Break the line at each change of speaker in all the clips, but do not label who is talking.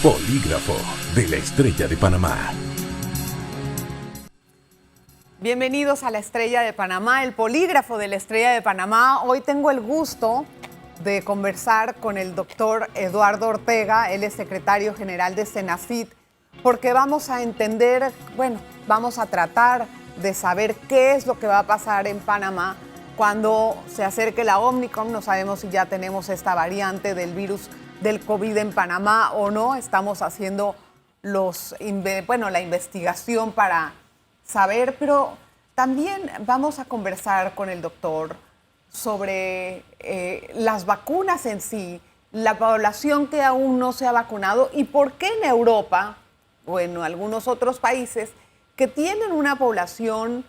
Polígrafo de la Estrella de Panamá.
Bienvenidos a la Estrella de Panamá, el Polígrafo de la Estrella de Panamá. Hoy tengo el gusto de conversar con el doctor Eduardo Ortega, él es secretario general de Senacid, porque vamos a entender, vamos a tratar de saber qué es lo que va a pasar en Panamá cuando se acerque la Omicron. No sabemos si ya tenemos esta variante del virus del COVID en Panamá o no. Estamos haciendo la investigación para saber, pero también vamos a conversar con el doctor sobre las vacunas en sí, la población que aún no se ha vacunado y por qué en Europa o en algunos otros países que tienen una población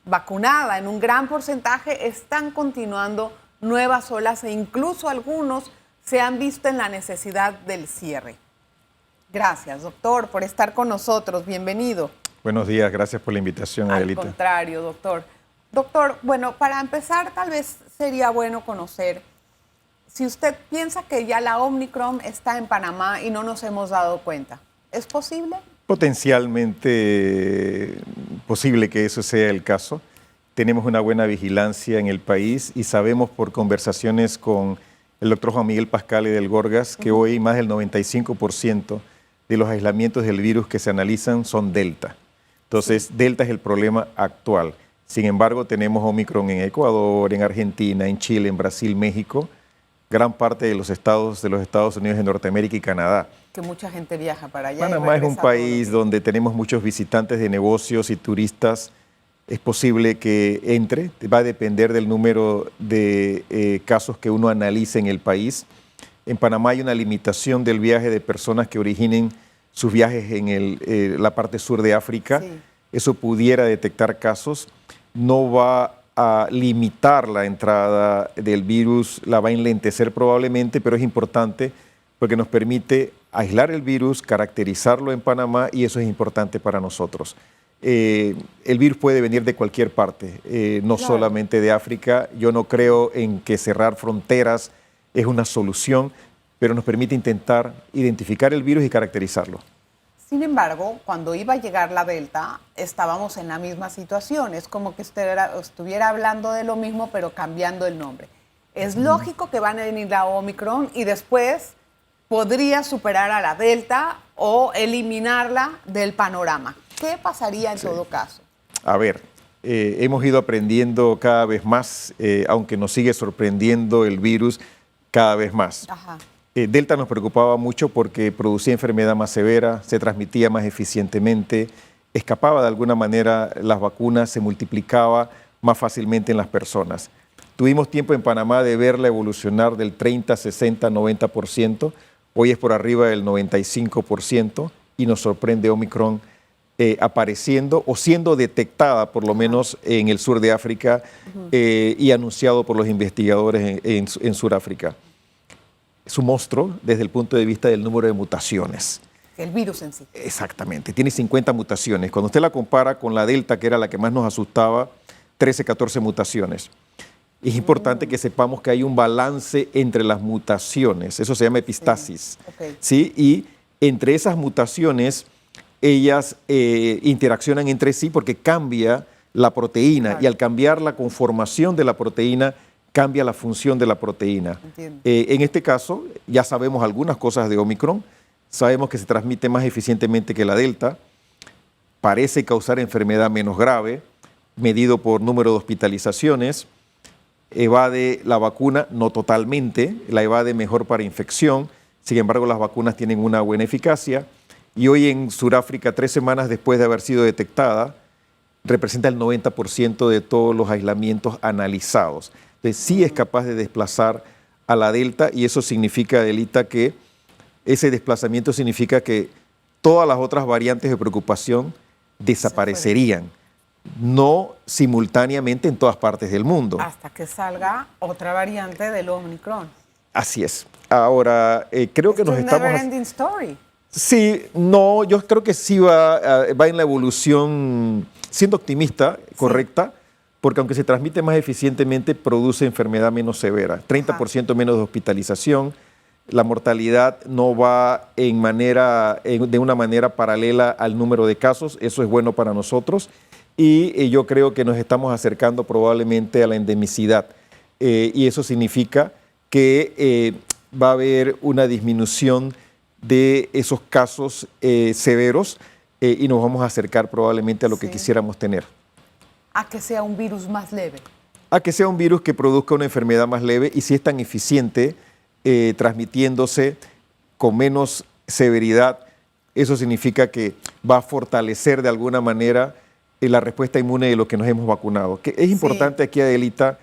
vacunada en un gran porcentaje están continuando nuevas olas e incluso algunos se han visto en la necesidad del cierre. Gracias, doctor, por estar con nosotros. Bienvenido.
Buenos días, gracias por la invitación, Adelita.
Al contrario, doctor. Doctor, para empezar, tal vez sería bueno conocer si usted piensa que ya la Omicron está en Panamá y no nos hemos dado cuenta. ¿Es posible?
Potencialmente posible que eso sea el caso. Tenemos una buena vigilancia en el país y sabemos por conversaciones con el doctor Juan Miguel Pascale del Gorgas que hoy más del 95% de los aislamientos del virus que se analizan son Delta. Entonces, Delta es el problema actual. Sin embargo, tenemos Omicron en Ecuador, en Argentina, en Chile, en Brasil, México, gran parte de los Estados Unidos de Norteamérica y Canadá.
Que mucha gente viaja para allá.
Panamá es un país donde tenemos muchos visitantes de negocios y turistas. Es posible que entre, va a depender del número de casos que uno analice en el país. En Panamá hay una limitación del viaje de personas que originen sus viajes en la parte sur de África. Sí. Eso pudiera detectar casos. No va a limitar la entrada del virus, la va a enlentecer probablemente, pero es importante porque nos permite aislar el virus, caracterizarlo en Panamá y eso es importante para nosotros. El virus puede venir de cualquier parte, no solamente de África. Yo no creo en que cerrar fronteras es una solución, pero nos permite intentar identificar el virus y caracterizarlo.
Sin embargo, cuando iba a llegar la Delta, estábamos en la misma situación. Es como que usted estuviera hablando de lo mismo, pero cambiando el nombre. Es lógico que van a venir la Omicron y después podría superar a la Delta o eliminarla del panorama. ¿Qué pasaría en todo caso? A ver,
hemos ido aprendiendo cada vez más, aunque nos sigue sorprendiendo el virus cada vez más. Ajá. Delta nos preocupaba mucho porque producía enfermedad más severa, se transmitía más eficientemente, escapaba de alguna manera las vacunas, se multiplicaba más fácilmente en las personas. Tuvimos tiempo en Panamá de verla evolucionar del 30, 60, 90%, hoy es por arriba del 95% y nos sorprende Omicron apareciendo o siendo detectada por lo menos en el sur de África y anunciado por los investigadores en Sudáfrica. Es un monstruo desde el punto de vista del número de mutaciones.
El virus en sí.
Exactamente, tiene 50 mutaciones. Cuando usted la compara con la Delta, que era la que más nos asustaba, 13, 14 mutaciones. Es importante que sepamos que hay un balance entre las mutaciones, eso se llama epistasis. Sí. Okay. ¿Sí? Y entre esas mutaciones, ellas interaccionan entre sí porque cambia la proteína. Claro. Y al cambiar la conformación de la proteína, cambia la función de la proteína. En este caso, ya sabemos algunas cosas de Omicron, sabemos que se transmite más eficientemente que la Delta, parece causar enfermedad menos grave, medido por número de hospitalizaciones, evade la vacuna, no totalmente, la evade mejor para infección, sin embargo las vacunas tienen una buena eficacia y hoy en Sudáfrica, 3 semanas después de haber sido detectada, representa el 90% de todos los aislamientos analizados. Entonces, sí es capaz de desplazar a la Delta y eso significa, Adelita, que ese desplazamiento significa que todas las otras variantes de preocupación desaparecerían, no simultáneamente en todas partes del mundo.
Hasta que salga otra variante del Omicron.
Así es. Ahora, creo que nos estamos...
Never ending story.
Sí, no, yo creo que sí va en la evolución, siendo optimista, correcta, porque aunque se transmite más eficientemente, produce enfermedad menos severa, 30% menos de hospitalización, La mortalidad no va de una manera paralela al número de casos. Eso es bueno para nosotros. Y yo creo que nos estamos acercando probablemente a la endemicidad. Y eso significa que va a haber una disminución de esos casos severos y nos vamos a acercar probablemente a lo que quisiéramos tener.
A que sea un virus más leve.
A que sea un virus que produzca una enfermedad más leve, y si es tan eficiente transmitiéndose con menos severidad, eso significa que va a fortalecer de alguna manera la respuesta inmune de lo que nos hemos vacunado. Que es importante aquí, Adelita,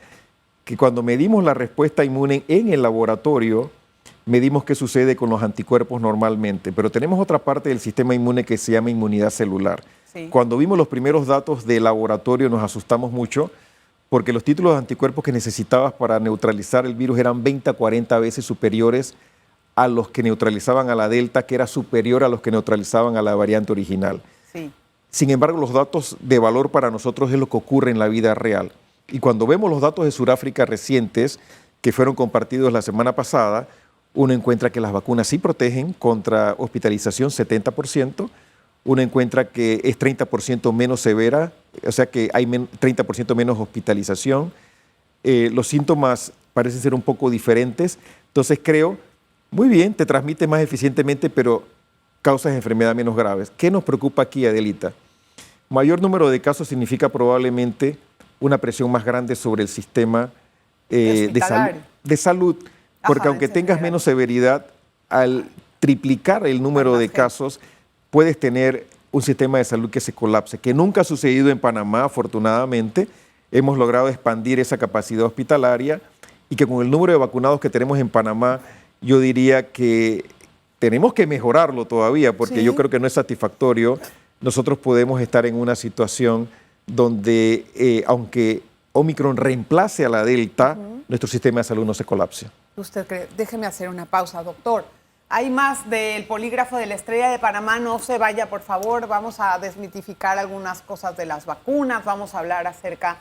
que cuando medimos la respuesta inmune en el laboratorio, medimos qué sucede con los anticuerpos normalmente, pero tenemos otra parte del sistema inmune que se llama inmunidad celular. Sí. Cuando vimos los primeros datos de laboratorio nos asustamos mucho, porque los títulos de anticuerpos que necesitabas para neutralizar el virus eran 20 a 40 veces superiores a los que neutralizaban a la Delta, que era superior a los que neutralizaban a la variante original. Sí. Sin embargo, los datos de valor para nosotros es lo que ocurre en la vida real. Y cuando vemos los datos de Sudáfrica recientes, que fueron compartidos la semana pasada, uno encuentra que las vacunas sí protegen contra hospitalización 70%, uno encuentra que es 30% menos severa, o sea que hay 30% menos hospitalización. Los síntomas parecen ser un poco diferentes. Entonces creo, muy bien, te transmite más eficientemente, pero causas enfermedad menos graves. ¿Qué nos preocupa aquí, Adelita? Mayor número de casos significa probablemente una presión más grande sobre el sistema de salud, porque aunque tengas menos severidad, al triplicar el número de casos, puedes tener un sistema de salud que se colapse, que nunca ha sucedido en Panamá, afortunadamente. Hemos logrado expandir esa capacidad hospitalaria y que con el número de vacunados que tenemos en Panamá, yo diría que tenemos que mejorarlo todavía, porque yo creo que no es satisfactorio. Nosotros podemos estar en una situación donde, aunque Omicron reemplace a la Delta, nuestro sistema de salud no se colapse.
¿Usted cree? Déjeme hacer una pausa, doctor. Hay más del polígrafo de la Estrella de Panamá, no se vaya por favor, vamos a desmitificar algunas cosas de las vacunas, vamos a hablar acerca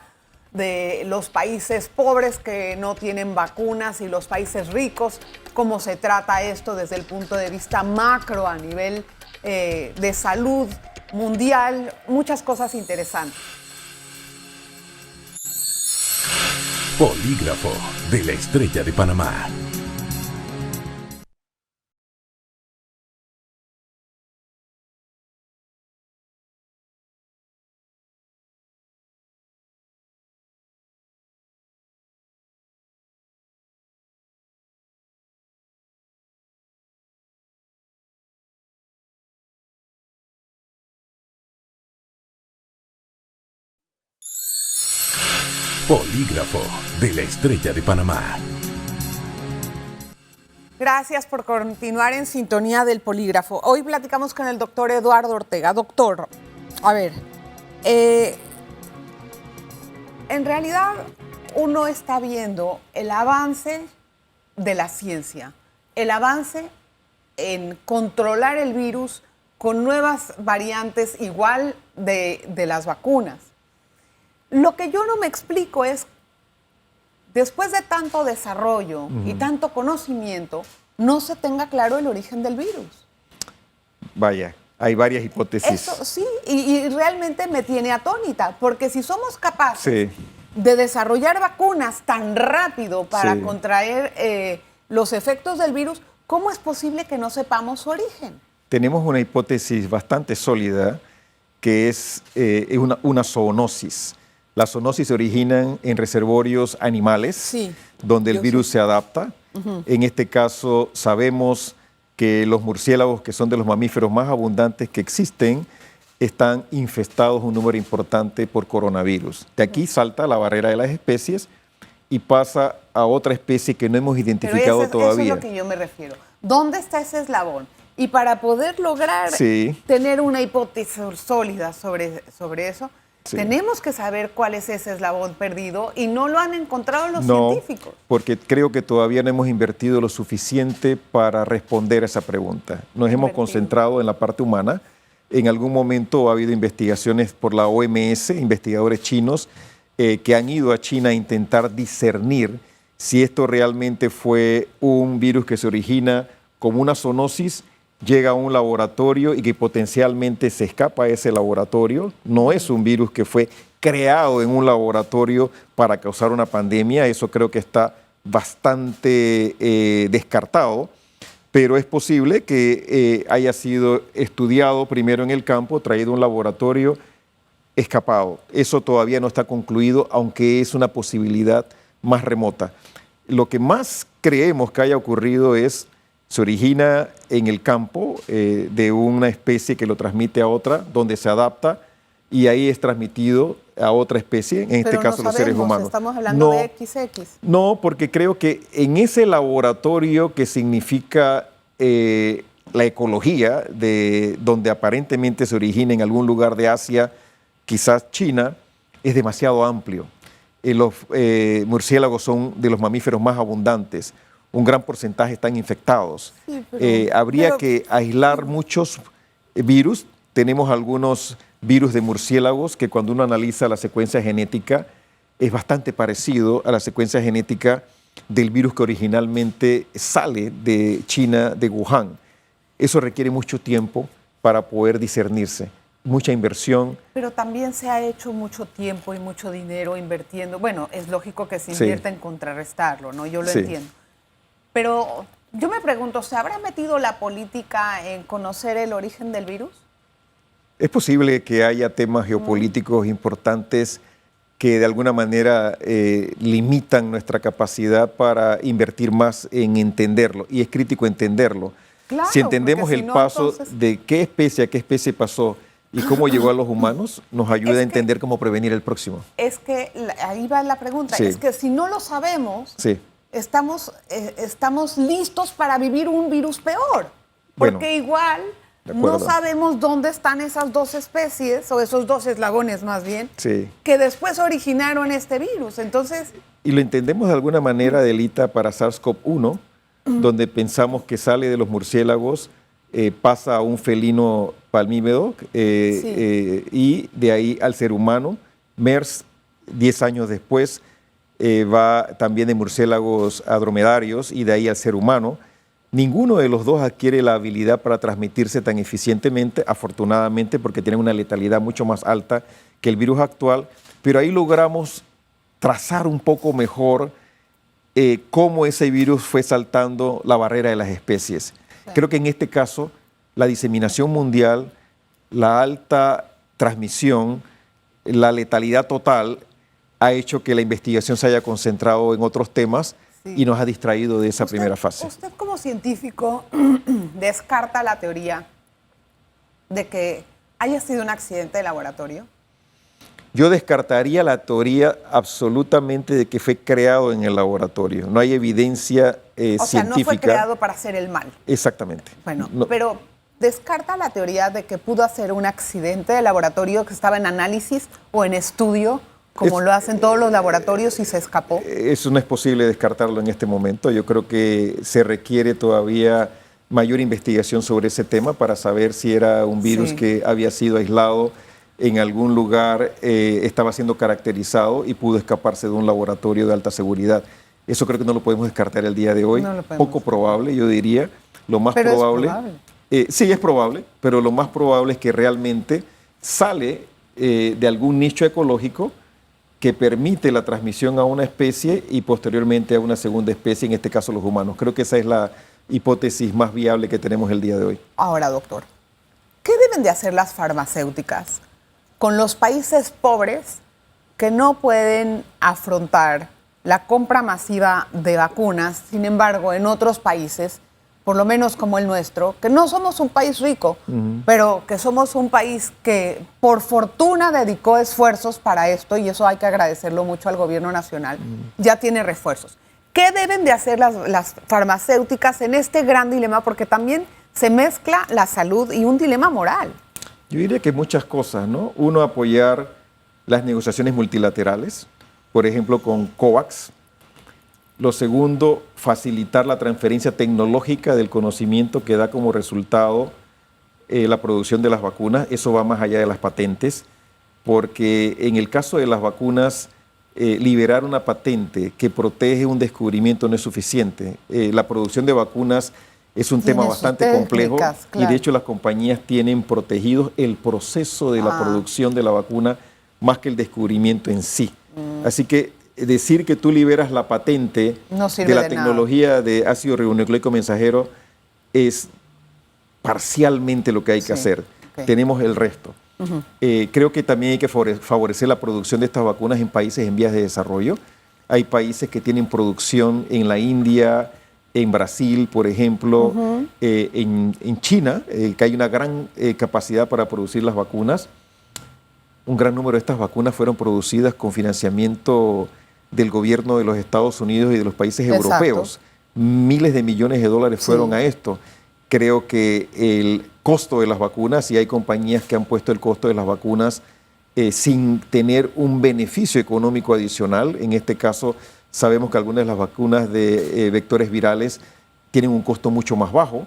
de los países pobres que no tienen vacunas y los países ricos, cómo se trata esto desde el punto de vista macro a nivel de salud mundial, muchas cosas interesantes.
Polígrafo de la Estrella de Panamá. Polígrafo de la Estrella de Panamá.
Gracias por continuar en sintonía del polígrafo. Hoy platicamos con el doctor Eduardo Ortega. Doctor, a ver, en realidad uno está viendo el avance de la ciencia, el avance en controlar el virus con nuevas variantes igual de las vacunas. Lo que yo no me explico es, después de tanto desarrollo y tanto conocimiento, no se tenga claro el origen del virus.
Vaya, hay varias hipótesis.
Eso sí, y realmente me tiene atónita, porque si somos capaces de desarrollar vacunas tan rápido para contraer los efectos del virus, ¿cómo es posible que no sepamos su origen?
Tenemos una hipótesis bastante sólida, que es una zoonosis. Las zoonosis se originan en reservorios animales, donde el virus se adapta. En este caso, sabemos que los murciélagos, que son de los mamíferos más abundantes que existen, están infestados un número importante por coronavirus. De aquí salta la barrera de las especies y pasa a otra especie que no hemos identificado todavía.
Eso es lo que yo me refiero. ¿Dónde está ese eslabón? Y para poder lograr tener una hipótesis sólida sobre eso, tenemos que saber cuál es ese eslabón perdido y no lo han encontrado los científicos.
Porque creo que todavía no hemos invertido lo suficiente para responder a esa pregunta. Nos hemos concentrado en la parte humana. En algún momento ha habido investigaciones por la OMS, investigadores chinos, que han ido a China a intentar discernir si esto realmente fue un virus que se origina como una zoonosis, llega a un laboratorio y que potencialmente se escapa a ese laboratorio. No es un virus que fue creado en un laboratorio para causar una pandemia, eso creo que está bastante descartado, pero es posible que haya sido estudiado primero en el campo, traído a un laboratorio, escapado. Eso todavía no está concluido, aunque es una posibilidad más remota. Lo que más creemos que haya ocurrido se origina en el campo de una especie que lo transmite a otra, donde se adapta y ahí es transmitido a otra especie, en este caso los seres humanos.
Estamos hablando de XX.
No, porque creo que en ese laboratorio que significa la ecología, de donde aparentemente se origina en algún lugar de Asia, quizás China, es demasiado amplio. Los murciélagos son de los mamíferos más abundantes. Un gran porcentaje están infectados. Sí, habría que aislar muchos virus. Tenemos algunos virus de murciélagos que cuando uno analiza la secuencia genética es bastante parecido a la secuencia genética del virus que originalmente sale de China, de Wuhan. Eso requiere mucho tiempo para poder discernirse, mucha inversión.
Pero también se ha hecho mucho tiempo y mucho dinero invirtiendo. Bueno, es lógico que se invierta en contrarrestarlo, ¿no? Yo lo entiendo. Pero yo me pregunto, ¿se habrá metido la política en conocer el origen del virus?
Es posible que haya temas geopolíticos importantes que de alguna manera limitan nuestra capacidad para invertir más en entenderlo, y es crítico entenderlo. Claro, si entendemos el paso entonces, de qué especie a qué especie pasó y cómo llegó a los humanos, nos ayuda a entender cómo prevenir el próximo.
Es que ahí va la pregunta, es que si no lo sabemos, estamos listos para vivir un virus peor, porque igual no sabemos dónde están esas dos especies, o esos dos eslabones más bien, que después originaron este virus. Entonces,
y lo entendemos de alguna manera, Adelita, para SARS-CoV-1, donde pensamos que sale de los murciélagos, pasa a un felino palmípedo y de ahí al ser humano. MERS, 10 años después, va también de murciélagos a dromedarios y de ahí al ser humano. Ninguno de los dos adquiere la habilidad para transmitirse tan eficientemente, afortunadamente, porque tienen una letalidad mucho más alta que el virus actual, pero ahí logramos trazar un poco mejor cómo ese virus fue saltando la barrera de las especies. Creo que en este caso la diseminación mundial, la alta transmisión, la letalidad total ha hecho que la investigación se haya concentrado en otros temas y nos ha distraído de esa primera fase.
¿Usted como científico descarta la teoría de que haya sido un accidente de laboratorio?
Yo descartaría la teoría absolutamente de que fue creado en el laboratorio. No hay evidencia científica. O sea, no fue
creado para hacer el mal.
Exactamente.
Bueno, pero ¿descarta la teoría de que pudo ser un accidente de laboratorio que estaba en análisis o en estudio, como lo hacen todos los laboratorios, y se escapó?
Eso no es posible descartarlo en este momento. Yo creo que se requiere todavía mayor investigación sobre ese tema para saber si era un virus que había sido aislado en algún lugar, estaba siendo caracterizado y pudo escaparse de un laboratorio de alta seguridad. Eso creo que no lo podemos descartar el día de hoy. Poco probable, yo diría. Lo más probable. Sí, es probable, pero lo más probable es que realmente sale de algún nicho ecológico que permite la transmisión a una especie y posteriormente a una segunda especie, en este caso los humanos. Creo que esa es la hipótesis más viable que tenemos el día de hoy.
Ahora, doctor, ¿qué deben de hacer las farmacéuticas con los países pobres que no pueden afrontar la compra masiva de vacunas? Sin embargo, en otros países, por lo menos como el nuestro, que no somos un país rico, pero que somos un país que por fortuna dedicó esfuerzos para esto, y eso hay que agradecerlo mucho al gobierno nacional, ya tiene refuerzos. ¿Qué deben de hacer las farmacéuticas en este gran dilema? Porque también se mezcla la salud y un dilema moral.
Yo diría que muchas cosas, ¿no? Uno, apoyar las negociaciones multilaterales, por ejemplo, con COVAX. Lo segundo, facilitar la transferencia tecnológica del conocimiento que da como resultado la producción de las vacunas. Eso va más allá de las patentes, porque en el caso de las vacunas, liberar una patente que protege un descubrimiento no es suficiente. La producción de vacunas es un tema bastante complejo y de hecho las compañías tienen protegidos el proceso de la producción de la vacuna más que el descubrimiento en sí. Así que decir que tú liberas la patente de la tecnología de ácido ribonucleico mensajero es parcialmente lo que hay que hacer. Tenemos el resto. Creo que también hay que favorecer la producción de estas vacunas en países en vías de desarrollo. Hay países que tienen producción en la India, en Brasil, por ejemplo, en China, que hay una gran capacidad para producir las vacunas. Un gran número de estas vacunas fueron producidas con financiamiento del gobierno de los Estados Unidos y de los países europeos. Miles de millones de dólares fueron a esto. Creo que el costo de las vacunas, y hay compañías que han puesto el costo de las vacunas sin tener un beneficio económico adicional. En este caso, sabemos que algunas de las vacunas de vectores virales tienen un costo mucho más bajo.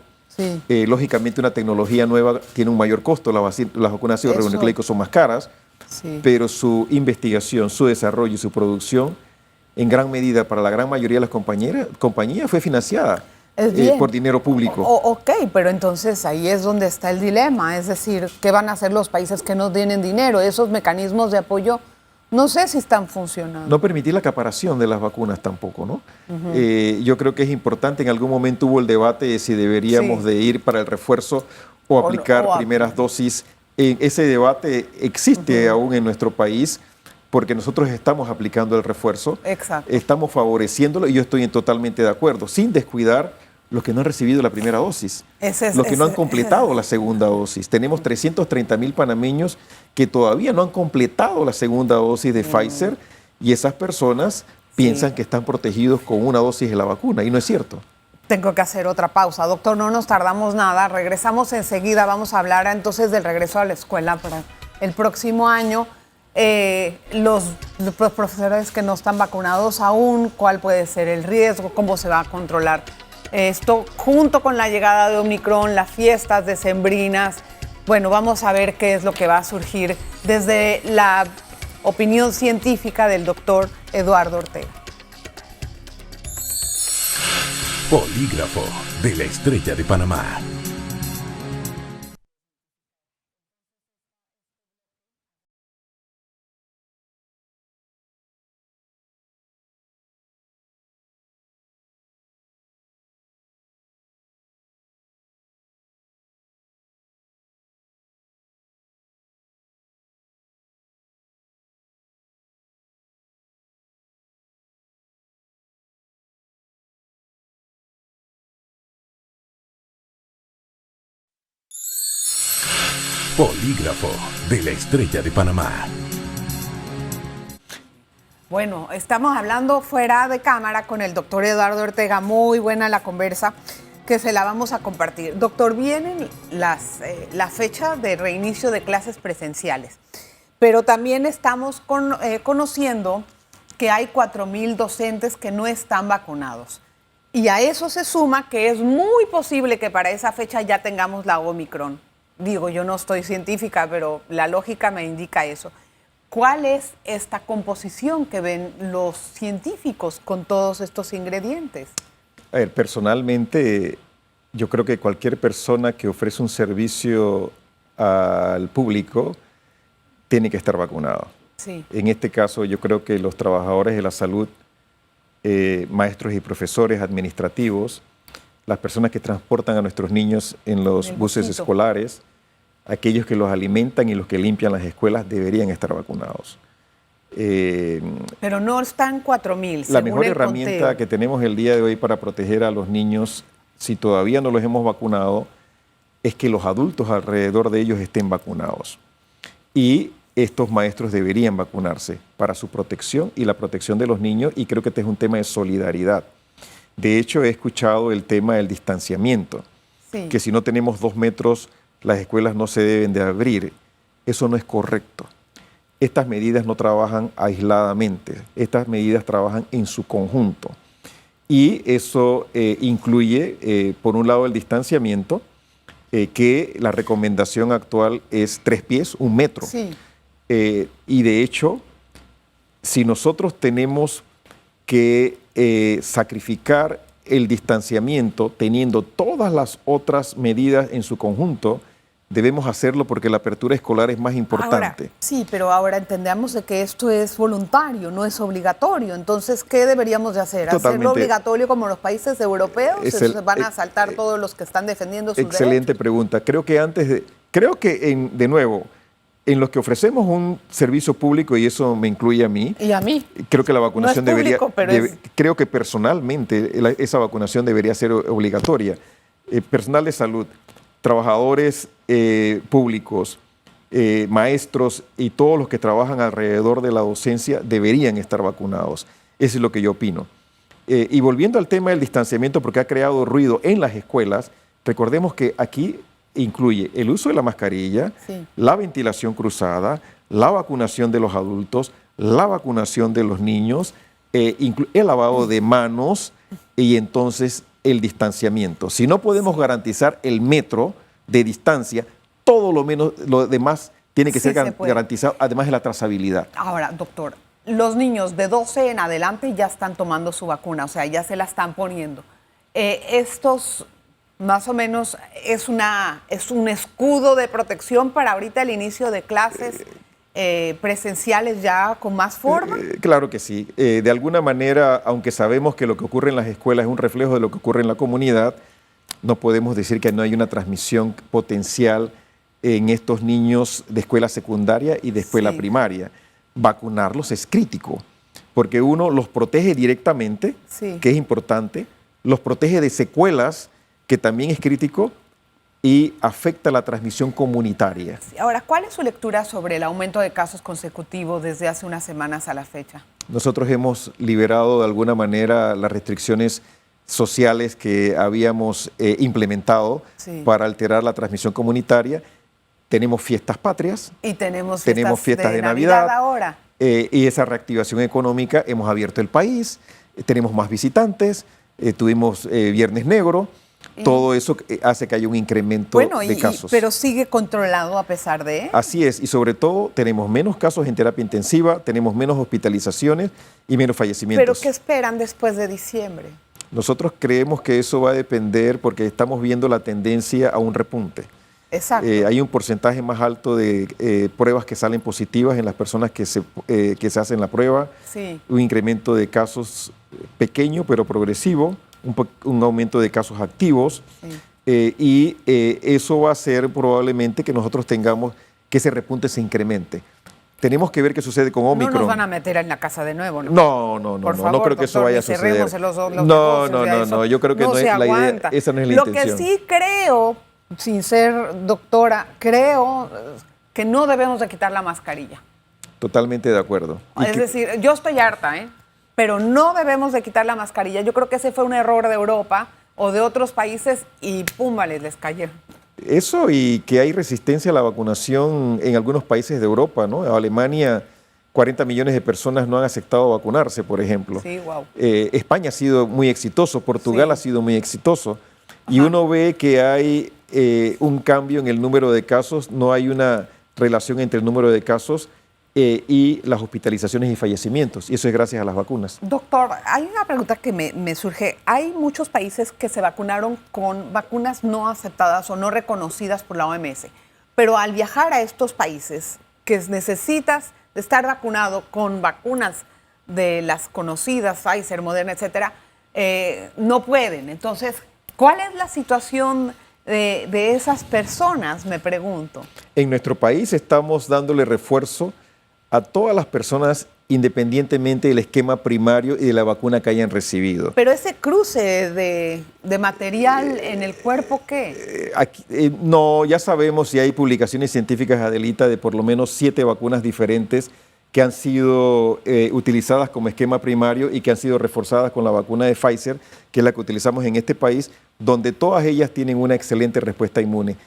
Lógicamente, una tecnología nueva tiene un mayor costo. Las vacunas de ácido ribonucleico son más caras, pero su investigación, su desarrollo y su producción, en gran medida, para la gran mayoría de las compañías fue financiada por dinero público.
Ok, pero entonces ahí es donde está el dilema. Es decir, ¿qué van a hacer los países que no tienen dinero? Esos mecanismos de apoyo no sé si están funcionando.
No permitir la acaparación de las vacunas tampoco, ¿no? Yo creo que es importante. En algún momento hubo el debate de si deberíamos de ir para el refuerzo o aplicar primeras dosis. Ese debate existe aún en nuestro país porque nosotros estamos aplicando el refuerzo. Estamos favoreciéndolo y yo estoy totalmente de acuerdo, sin descuidar los que no han recibido la primera dosis, los que no han completado la segunda dosis. Tenemos 330,000 panameños que todavía no han completado la segunda dosis de Pfizer y esas personas piensan que están protegidos con una dosis de la vacuna y no es cierto.
Tengo que hacer otra pausa. Doctor, no nos tardamos nada. Regresamos enseguida. Vamos a hablar entonces del regreso a la escuela para el próximo año. Los profesores que no están vacunados aún, cuál puede ser el riesgo, cómo se va a controlar esto, junto con la llegada de Omicron, las fiestas decembrinas. Bueno, vamos a ver qué es lo que va a surgir desde la opinión científica del doctor Eduardo Ortega.
Polígrafo de la Estrella de Panamá. Polígrafo de la Estrella de Panamá.
Bueno, estamos hablando fuera de cámara con el doctor Eduardo Ortega. Muy buena la conversa, que se la vamos a compartir. Doctor, vienen la fecha de reinicio de clases presenciales, pero también estamos conociendo que hay 4,000 docentes que no están vacunados. Y a eso se suma que es muy posible que para esa fecha ya tengamos la Omicron. Digo, yo no estoy científica, pero la lógica me indica eso. ¿Cuál es esta composición que ven los científicos con todos estos ingredientes?
A ver, personalmente, yo creo que cualquier persona que ofrece un servicio al público tiene que estar vacunado. En este caso, yo creo que los trabajadores de la salud, maestros y profesores administrativos, las personas que transportan a nuestros niños en los buses escolares, aquellos que los alimentan y los que limpian las escuelas deberían estar vacunados.
Pero no están 4,000.
La mejor herramienta que tenemos el día de hoy para proteger a los niños, si todavía no los hemos vacunado, es que los adultos alrededor de ellos estén vacunados. Y estos maestros deberían vacunarse para su protección y la protección de los niños, y creo que este es un tema de solidaridad. De hecho, he escuchado el tema del distanciamiento, que si no tenemos 2 metros, las escuelas no se deben de abrir. Eso no es correcto. Estas medidas no trabajan aisladamente, estas medidas trabajan en su conjunto. Y eso incluye, por un lado, el distanciamiento, que la recomendación actual es 3 pies, 1 metro. Y de hecho, si nosotros tenemos que sacrificar el distanciamiento teniendo todas las otras medidas en su conjunto, debemos hacerlo porque la apertura escolar es más importante.
Ahora, sí, pero ahora entendamos de que esto es voluntario, no es obligatorio. Entonces, ¿qué deberíamos de hacer? ¿Hacerlo obligatorio como los países europeos? ¿Se van a saltar todos los que están defendiendo sus
excelente
derechos?
Pregunta. Creo que de nuevo, en los que ofrecemos un servicio público, y eso me incluye a mí.
Y a mí.
Creo que la vacunación
no es público,
creo que personalmente esa vacunación debería ser obligatoria. Personal de salud, trabajadores públicos, maestros y todos los que trabajan alrededor de la docencia deberían estar vacunados. Eso es lo que yo opino. Y volviendo al tema del distanciamiento, porque ha creado ruido en las escuelas, recordemos que aquí incluye el uso de la mascarilla, sí, la ventilación cruzada, la vacunación de los adultos, la vacunación de los niños, el lavado de manos y entonces el distanciamiento. Si no podemos garantizar el metro de distancia, todo lo demás tiene que ser garantizado, además de la trazabilidad.
Ahora, doctor, los niños de 12 en adelante ya están tomando su vacuna, o sea, ya se la están poniendo. Estos más o menos es un escudo de protección para ahorita el inicio de clases presenciales ya con más forma.
Claro que sí. De alguna manera, aunque sabemos que lo que ocurre en las escuelas es un reflejo de lo que ocurre en la comunidad, no podemos decir que no hay una transmisión potencial en estos niños de escuela secundaria y de escuela primaria. Vacunarlos es crítico, porque uno los protege directamente, que es importante, los protege de secuelas, que también es crítico, y afecta la transmisión comunitaria.
Ahora, ¿cuál es su lectura sobre el aumento de casos consecutivos desde hace unas semanas a la fecha?
Nosotros hemos liberado de alguna manera las restricciones sociales que habíamos implementado para alterar la transmisión comunitaria. Tenemos fiestas patrias.
Y tenemos
fiestas de Navidad
ahora.
Y esa reactivación económica, hemos abierto el país, tenemos más visitantes, tuvimos Viernes Negro. Todo eso hace que haya un incremento de casos.
Pero sigue controlado a pesar de...
Así es, y sobre todo tenemos menos casos en terapia intensiva, tenemos menos hospitalizaciones y menos fallecimientos.
¿Pero qué esperan después de diciembre?
Nosotros creemos que eso va a depender porque estamos viendo la tendencia a un repunte.
Exacto.
Hay un porcentaje más alto de pruebas que salen positivas en las personas que se hacen la prueba.
Sí.
Un incremento de casos pequeño pero progresivo. Un aumento de casos activos, eso va a hacer probablemente que nosotros tengamos que ese repunte se incremente. Tenemos que ver qué sucede con Omicron.
No nos van a meter en la casa de nuevo, ¿no?
No,
Por favor,
no creo que eso vaya a suceder. No, yo creo que no es la idea, esa no es la intención.
Lo que sí creo, sin ser doctora, creo que no debemos de quitar la mascarilla.
Totalmente de acuerdo.
Es decir, yo estoy harta, pero no debemos de quitar la mascarilla. Yo creo que ese fue un error de Europa o de otros países y pum, vale, les cayeron.
Eso y que hay resistencia a la vacunación en algunos países de Europa, ¿no? Alemania, 40 millones de personas no han aceptado vacunarse, por ejemplo.
Sí, wow.
España ha sido muy exitoso, Portugal ha sido muy exitoso. Y uno ve que hay un cambio en el número de casos, no hay una relación entre el número de casos y las hospitalizaciones y fallecimientos, y eso es gracias a las vacunas.
Doctor, hay una pregunta que me surge. Hay muchos países que se vacunaron con vacunas no aceptadas o no reconocidas por la OMS, pero al viajar a estos países que necesitas de estar vacunado con vacunas de las conocidas, Pfizer, Moderna, etcétera, no pueden. Entonces, ¿cuál es la situación de esas personas, me pregunto?
En nuestro país estamos dándole refuerzo a todas las personas independientemente del esquema primario y de la vacuna que hayan recibido.
Pero ese cruce de material en el cuerpo, ¿qué?
No, ya sabemos y hay publicaciones científicas, Adelita, de por lo menos 7 vacunas diferentes que han sido utilizadas como esquema primario y que han sido reforzadas con la vacuna de Pfizer, que es la que utilizamos en este país, donde todas ellas tienen una excelente respuesta inmune.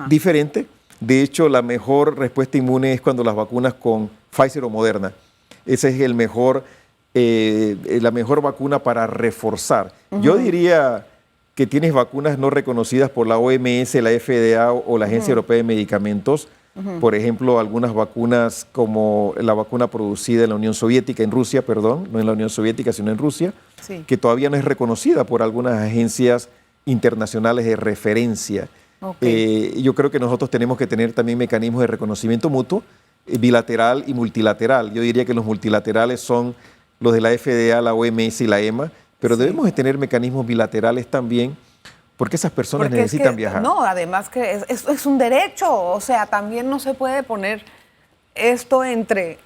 Diferente. De hecho, la mejor respuesta inmune es cuando las vacunas con Pfizer o Moderna. Esa es la mejor vacuna para reforzar. Yo diría que tienes vacunas no reconocidas por la OMS, la FDA o la Agencia Europea de Medicamentos. Por ejemplo, algunas vacunas como la vacuna producida en la Unión Soviética, en Rusia, perdón, no en la Unión Soviética, sino en Rusia,
Sí.
que todavía no es reconocida por algunas agencias internacionales de referencia. Yo creo que nosotros tenemos que tener también mecanismos de reconocimiento mutuo, bilateral y multilateral. Yo diría que los multilaterales son los de la FDA, la OMS y la EMA, pero debemos de tener mecanismos bilaterales también, porque esas personas
Porque
necesitan viajar.
No, además que es un derecho, o sea, también no se puede poner esto entre,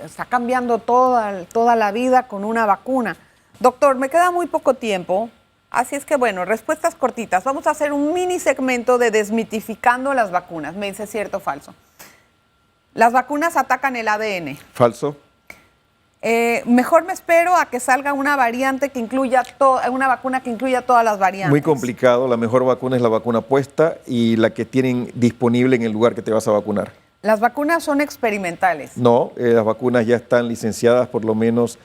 está cambiando toda la vida con una vacuna. Doctor, me queda muy poco tiempo, así es que bueno, respuestas cortitas. Vamos a hacer un mini segmento de desmitificando las vacunas. Me dice cierto o falso. Las vacunas atacan el ADN.
Falso.
Mejor me espero a que salga una variante que incluya una vacuna que incluya todas las variantes.
Muy complicado. La mejor vacuna es la vacuna puesta y la que tienen disponible en el lugar que te vas a vacunar.
Las vacunas son experimentales.
No, las vacunas ya están licenciadas por lo menos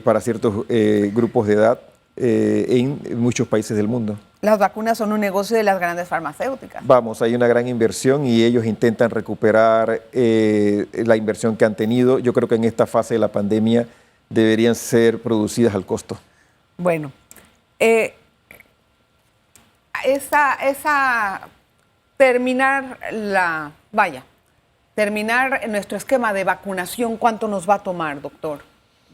para ciertos grupos de edad en muchos países del mundo.
Las vacunas son un negocio de las grandes farmacéuticas.
Vamos, hay una gran inversión y ellos intentan recuperar la inversión que han tenido. Yo creo que en esta fase de la pandemia deberían ser producidas al costo.
Bueno, terminar nuestro esquema de vacunación, ¿cuánto nos va a tomar, doctor?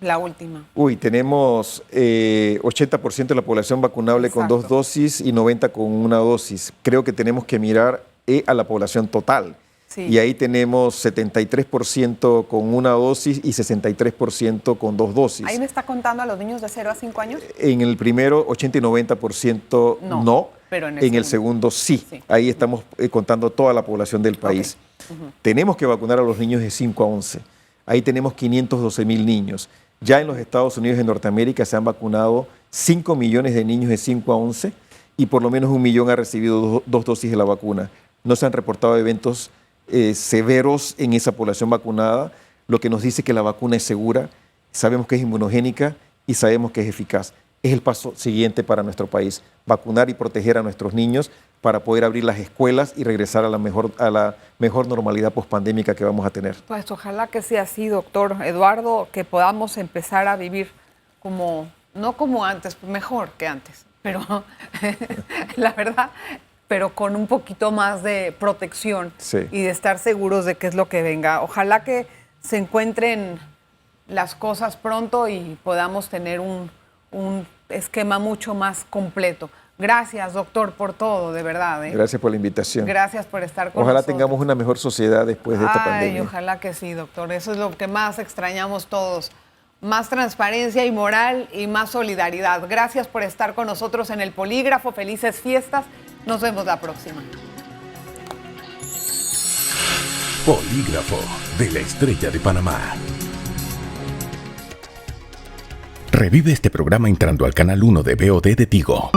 La última.
Tenemos 80% de la población vacunable con 2 dosis y 90% con 1 dosis. Creo que tenemos que mirar a la población total.
Sí.
Y ahí tenemos 73% con 1 dosis y 63% con 2 dosis.
¿Ahí me está contando a los niños de 0 a 5 años?
En el primero, 80 y 90% no,
pero
en el segundo sí. Ahí estamos contando toda la población del país. Tenemos que vacunar a los niños de 5 a 11. Ahí tenemos 512,000 niños. Ya en los Estados Unidos y en Norteamérica se han vacunado 5 millones de niños de 5 a 11 y por lo menos 1 millón ha recibido 2 dosis de la vacuna. No se han reportado eventos severos en esa población vacunada, lo que nos dice que la vacuna es segura, sabemos que es inmunogénica y sabemos que es eficaz. Es el paso siguiente para nuestro país, vacunar y proteger a nuestros niños para poder abrir las escuelas y regresar a la mejor normalidad pospandémica que vamos a tener.
Pues ojalá que sea así, doctor Eduardo, que podamos empezar a vivir no como antes, mejor que antes, pero la verdad, pero con un poquito más de protección y de estar seguros de qué es lo que venga. Ojalá que se encuentren las cosas pronto y podamos tener un esquema mucho más completo. Gracias, doctor, por todo, de verdad.
Gracias por la invitación.
Gracias por estar con
Ojalá
nosotros.
tengamos una mejor sociedad después de esta pandemia.
Ojalá que sí, doctor. Eso es lo que más extrañamos todos. Más transparencia y moral y más solidaridad. Gracias por estar con nosotros en El Polígrafo. Felices fiestas. Nos vemos la próxima.
Polígrafo de la Estrella de Panamá. Revive este programa entrando al canal 1 de VOD de Tigo.